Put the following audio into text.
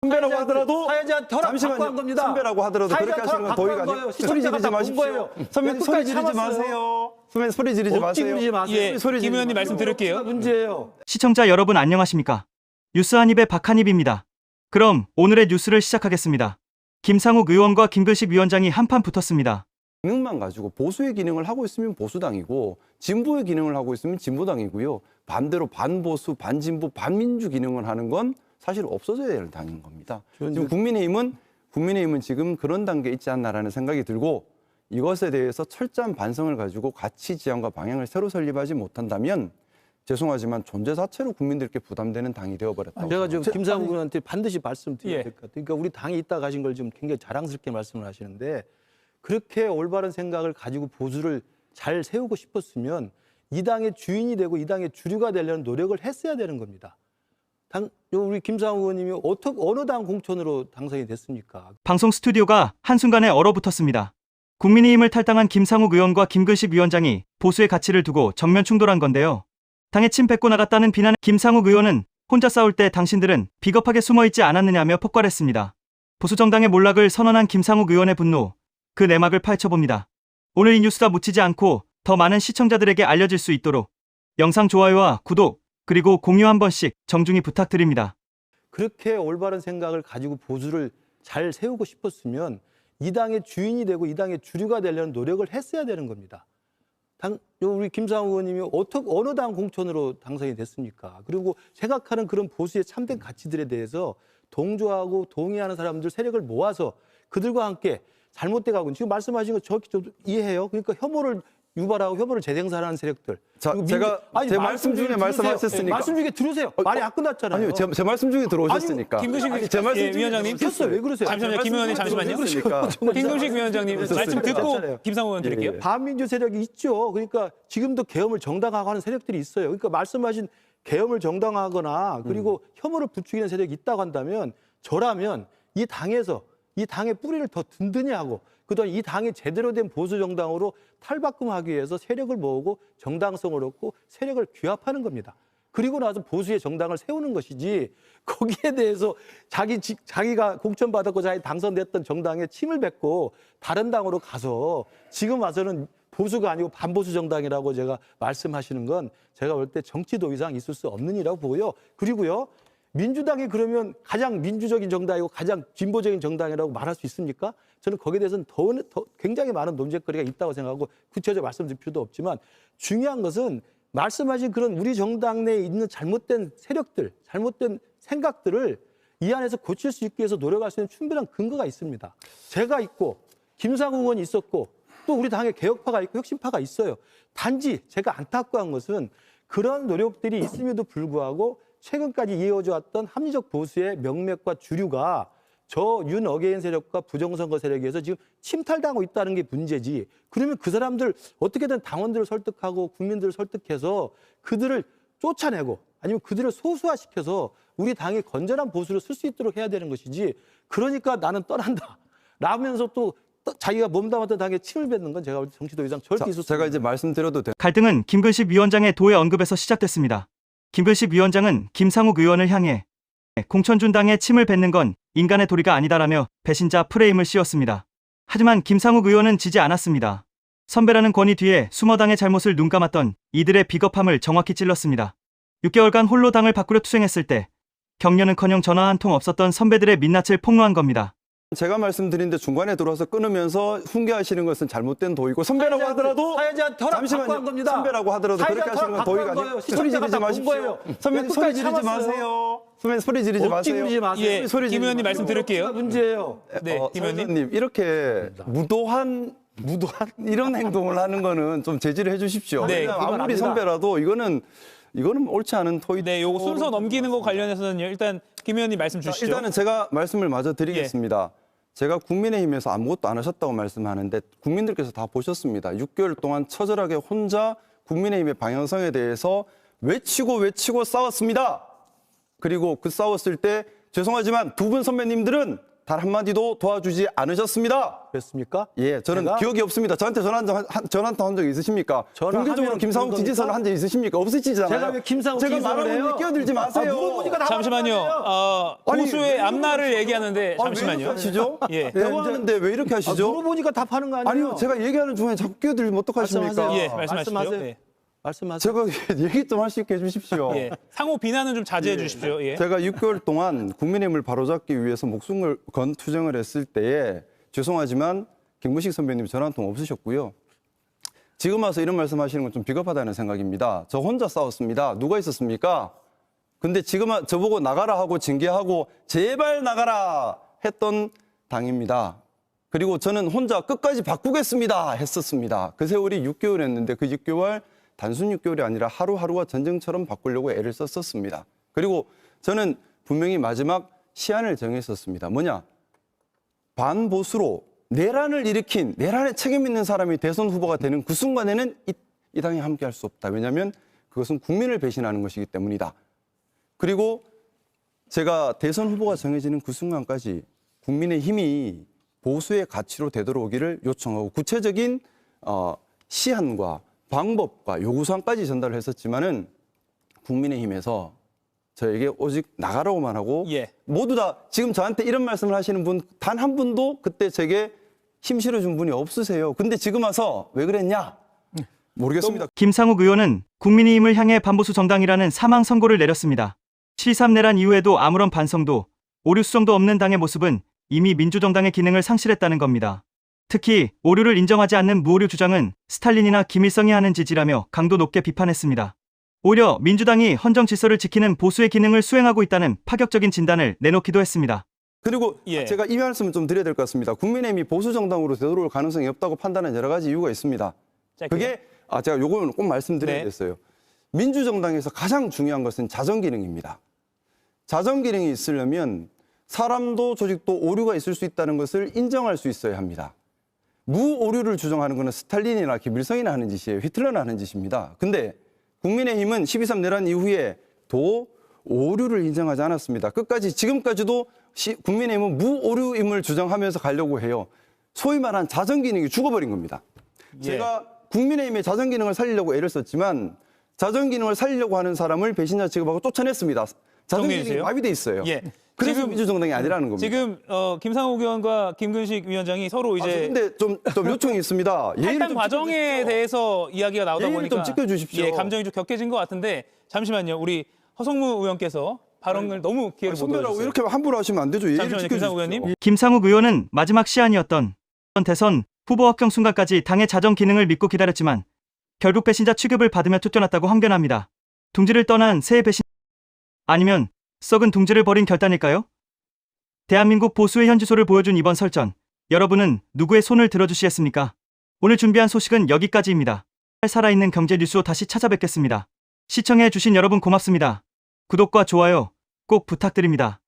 선배라고 하더라도 사회자한테 허락 받고 한 겁니다. 선배라고 하더라도 그렇게 하시는 건 도의가 아니고 소리 지르지 마십시오. 선배 소리 지르지 마세요. 선배 소리 지르지 마세요. 예, 김 의원님 말씀 드릴게요. 문제예요. 시청자 여러분 안녕하십니까? 뉴스 한 입의 박한입입니다. 그럼 오늘의 뉴스를 시작하겠습니다. 김상욱 의원과 김근식 위원장이 한판 붙었습니다. 기능만 가지고 보수의 기능을 하고 있으면 보수당이고 진보의 기능을 하고 있으면 진보당이고요. 반대로 반보수, 반진보, 반민주 기능을 하는 건 사실 없어져야 될 당인 겁니다. 지금 국민의힘은 지금 그런 단계에 있지 않나라는 생각이 들고 이것에 대해서 철저한 반성을 가지고 가치 지향과 방향을 새로 설립하지 못한다면 죄송하지만 존재 자체로 국민들께 부담되는 당이 되어버렸다고. 제가 지금 김상욱 의원한테 반드시 말씀드려야 될 것 같아요. 그러니까 우리 당에 있다 가신 걸 지금 굉장히 자랑스럽게 말씀을 하시는데 그렇게 올바른 생각을 가지고 보수를 잘 세우고 싶었으면 이 당의 주인이 되고 이 당의 주류가 되려는 노력을 했어야 되는 겁니다. 우리 김상욱 의원님이 어느 당 공천으로 당선이 됐습니까? 방송 스튜디오가 한순간에 얼어붙었습니다. 국민의힘을 탈당한 김상욱 의원과 김근식 위원장이 보수의 가치를 두고 정면 충돌한 건데요. 당에 침 뱉고 나갔다는 비난에 김상욱 의원은 혼자 싸울 때 당신들은 비겁하게 숨어있지 않았느냐며 폭발했습니다. 보수정당의 몰락을 선언한 김상욱 의원의 분노, 그 내막을 파헤쳐봅니다. 오늘 이 뉴스가 묻히지 않고 더 많은 시청자들에게 알려질 수 있도록 영상 좋아요와 구독, 그리고 공유 한 번씩 정중히 부탁드립니다. 그렇게 올바른 생각을 가지고 보수를 잘 세우고 싶었으면 이 당의 주인이 되고 이 당의 주류가 되려는 노력을 했어야 되는 겁니다. 우리 김상욱 의원님이 어느 당 공천으로 당선이 됐습니까? 그리고 생각하는 그런 보수의 참된 가치들에 대해서 동조하고 동의하는 사람들 세력을 모아서 그들과 함께 잘못돼 가고 지금 말씀하신 거 저도 이해해요. 그러니까 혐오를 유발하고 혐오를 재생산하는 세력들. 자, 제가 제 말씀 중에 말씀하셨으니까. 말씀 중에 들으세요. 말이 안 끝났잖아요. 아니요, 제 말씀 중에 들어오셨으니까. 김근식 제 말씀 중에 위원장님 켰어요. 왜 그러세요? 잠시만요. 김 의원님 잠시만요. 김근식 위원장님 말씀 듣고 김상욱 의원 드릴게요. 반민주 세력이 있죠. 그러니까 지금도 계엄을 정당화하고 하는 세력들이 있어요. 그러니까 말씀하신 계엄을 정당화하거나 그리고 혐오를 부추기는 세력이 있다고 한다면 저라면 이 당에서 이 당의 뿌리를 더 든든히 하고 그동안 이 당이 제대로 된 보수 정당으로 탈바꿈하기 위해서 세력을 모으고 정당성을 얻고 세력을 규합하는 겁니다. 그리고 나서 보수의 정당을 세우는 것이지 거기에 대해서 자기가 공천받았고 자기 당선됐던 정당에 침을 뱉고 다른 당으로 가서 지금 와서는 보수가 아니고 반보수 정당이라고 제가 말씀하시는 건 제가 볼 때 정치도 이상 있을 수 없는 일이라고 보고요. 그리고요. 민주당이 그러면 가장 민주적인 정당이고 가장 진보적인 정당이라고 말할 수 있습니까? 저는 거기에 대해서는 더 굉장히 많은 논쟁거리가 있다고 생각하고 구체적으로 말씀드릴 필요도 없지만 중요한 것은 말씀하신 그런 우리 정당 내에 있는 잘못된 세력들, 잘못된 생각들을 이 안에서 고칠 수 있기 위해서 노력할 수 있는 충분한 근거가 있습니다. 제가 있고 김상욱 의원이 있었고 또 우리 당의 개혁파가 있고 혁신파가 있어요. 단지 제가 안타까운 것은 그런 노력들이 있음에도 불구하고 최근까지 이어져 왔던 합리적 보수의 명맥과 주류가 저 윤 어게인 세력과 부정선거 세력에 의해서 지금 침탈당하고 있다는 게 문제지. 그러면 그 사람들 어떻게든 당원들을 설득하고 국민들을 설득해서 그들을 쫓아내고 아니면 그들을 소수화시켜서 우리 당이 건전한 보수를 쓸 수 있도록 해야 되는 것이지. 그러니까 나는 떠난다. 라면서 또 자기가 몸담았던 당에 침을 뱉는 건 제가 볼 때 정치도 이상 절대 있을 수 없습니다. 제가 이제 말씀드려도 돼요. 갈등은 김근식 위원장의 도의 언급에서 시작됐습니다. 김근식 위원장은 김상욱 의원을 향해 공천준당에 침을 뱉는 건 인간의 도리가 아니다라며 배신자 프레임을 씌웠습니다. 하지만 김상욱 의원은 지지 않았습니다. 선배라는 권위 뒤에 숨어 당의 잘못을 눈감았던 이들의 비겁함을 정확히 찔렀습니다. 6개월간 홀로 당을 바꾸려 투쟁했을 때 격려는커녕 전화 한 통 없었던 선배들의 민낯을 폭로한 겁니다. 제가 말씀드린데 중간에 들어와서 끊으면서 훈계하시는 것은 잘못된 도의고 선배라고 하더라도 사회자한테 허락 받고 한 겁니다. 선배라고 하더라도 그렇게 하시는 건 도의가 아니고 소리 지르지 마십시오. 선배 소리 지르지 마세요. 선배 소리 지르지 마세요. 예, 김 의원님 말씀 드릴게요. 문제예요. 네, 김 의원님. 선생님 이렇게 무도한 이런 행동을 하는 거는 좀 제지를 해주십시오. 네, 아무리 선배라도 이거는 옳지 않은 토의. 네, 요거 순서 넘기는 거 관련해서는요. 일단 김 의원님 말씀 주시죠. 일단은 제가 말씀을 마저 드리겠습니다. 제가 국민의힘에서 아무것도 안 하셨다고 말씀하는데 국민들께서 다 보셨습니다. 6개월 동안 처절하게 혼자 국민의힘의 방향성에 대해서 외치고 싸웠습니다. 그리고 그 싸웠을 때 죄송하지만 두 분 선배님들은 단 한마디도 도와주지 않으셨습니다. 그랬습니까? 예, 저는 제가? 기억이 없습니다. 저한테 전화 한 적 있으십니까? 전화하면 공개적으로 김상욱 그런 지지선을 겁니까? 한 적 있으시니까? 없으시잖아요. 제가 왜 김상욱 제가 지지선을 말하는 해요? 데 끼어들지 마세요. 물어보니까 다 잠시만요. 아니, 보수의 왜 앞날을 이러시죠? 얘기하는데 왜 이렇게 잠시만요. 하시죠? 예. 대화하는데 왜 이렇게 하시죠? 물어보니까 답하는 거 아니에요? 아니요, 제가 얘기하는 중에 자꾸 끼어들면 어떡하십니까? 말씀하세요. 예, 말씀하시죠. 말씀하세요. 예. 말씀하세요. 제가 얘기 좀 할 수 있게 해주십시오. 예. 상호 비난은 좀 자제해 주십시오. 예. 제가 6개월 동안 국민의힘을 바로잡기 위해서 목숨을 건 투쟁을 했을 때에 죄송하지만 김문식 선배님 전화 한 통 없으셨고요. 지금 와서 이런 말씀하시는 건 좀 비겁하다는 생각입니다. 저 혼자 싸웠습니다. 누가 있었습니까? 근데 지금 저보고 나가라 하고 징계하고 제발 나가라 했던 당입니다. 그리고 저는 혼자 끝까지 바꾸겠습니다 했었습니다. 그 세월이 6개월 했는데 그 6개월 단순 6개월이 아니라 하루하루가 전쟁처럼 바꾸려고 애를 썼었습니다. 그리고 저는 분명히 마지막 시한을 정했었습니다. 뭐냐? 반보수로 내란을 일으킨, 내란에 책임 있는 사람이 대선 후보가 되는 그 순간에는 이 당이 함께할 수 없다. 왜냐하면 그것은 국민을 배신하는 것이기 때문이다. 그리고 제가 대선 후보가 정해지는 그 순간까지 국민의힘이 보수의 가치로 되돌아오기를 요청하고 구체적인 시한과 방법과 요구사항까지 전달을 했었지만은 국민의힘에서 저에게 오직 나가라고만 하고 예. 모두 다 지금 저한테 이런 말씀을 하시는 분 단 한 분도 그때 제게 힘 실어준 분이 없으세요. 근데 지금 와서 왜 그랬냐? 모르겠습니다. 김상욱 의원은 국민의힘을 향해 반보수 정당이라는 사망 선고를 내렸습니다. 7.3 내란 이후에도 아무런 반성도 오류 수정도 없는 당의 모습은 이미 민주정당의 기능을 상실했다는 겁니다. 특히 오류를 인정하지 않는 무오류 주장은 스탈린이나 김일성이 하는 짓이라며 강도 높게 비판했습니다. 오히려 민주당이 헌정 질서를 지키는 보수의 기능을 수행하고 있다는 파격적인 진단을 내놓기도 했습니다. 그리고 예. 제가 이 말씀을 좀 드려야 될 것 같습니다. 국민의힘이 보수 정당으로 되돌아올 가능성이 없다고 판단하는 여러 가지 이유가 있습니다. 짧게요. 그게 제가 요거는 꼭 말씀드려야겠어요. 네. 민주정당에서 가장 중요한 것은 자정 기능입니다. 자정 기능이 있으려면 사람도 조직도 오류가 있을 수 있다는 것을 인정할 수 있어야 합니다. 무오류를 주장하는 것은 스탈린이나 김일성이나 하는 짓이에요. 히틀러나 하는 짓입니다. 근데 국민의힘은 12.3 내란 이후에도 오류를 인정하지 않았습니다. 끝까지 지금까지도 국민의힘은 무오류임을 주장하면서 가려고 해요. 소위 말한 자정 기능이 죽어버린 겁니다. 예. 제가 국민의힘의 자정 기능을 살리려고 애를 썼지만 자정 기능을 살리려고 하는 사람을 배신자 취급하고 쫓아냈습니다. 자정 정리해 기능이 주세요. 마비돼 있어요. 예. 그래서 지금- 민주정당이 아니라는 겁니다. 지금 김상욱 의원과 김근식 위원장이 서로 이제 근데 좀 요청이 있습니다. 예의를 탈당 좀 과정에 지켜주십시오. 대해서 이야기가 나오다 예의를 보니까 좀 지켜주십시오. 예, 감정이 좀 격해진 것 같은데 잠시만요. 우리 허성무 의원께서 발언을 너무 기회를 못 선배라고 얻어주셨어요. 이렇게 함부로 하시면 안 되죠. 예의를 잠시만요, 지켜주십시오. 김상욱 의원님. 김상욱 의원은 마지막 시한이었던 대선 후보 확정 순간까지 당의 자정 기능을 믿고 기다렸지만 결국 배신자 취급을 받으며 쫓겨났다고 항변합니다. 둥지를 떠난 새 배신 아니면 썩은 둥지를 버린 결단일까요? 대한민국 보수의 현지소를 보여준 이번 설전, 여러분은 누구의 손을 들어주시겠습니까? 오늘 준비한 소식은 여기까지입니다. 살아있는 경제 뉴스로 다시 찾아뵙겠습니다. 시청해주신 여러분 고맙습니다. 구독과 좋아요 꼭 부탁드립니다.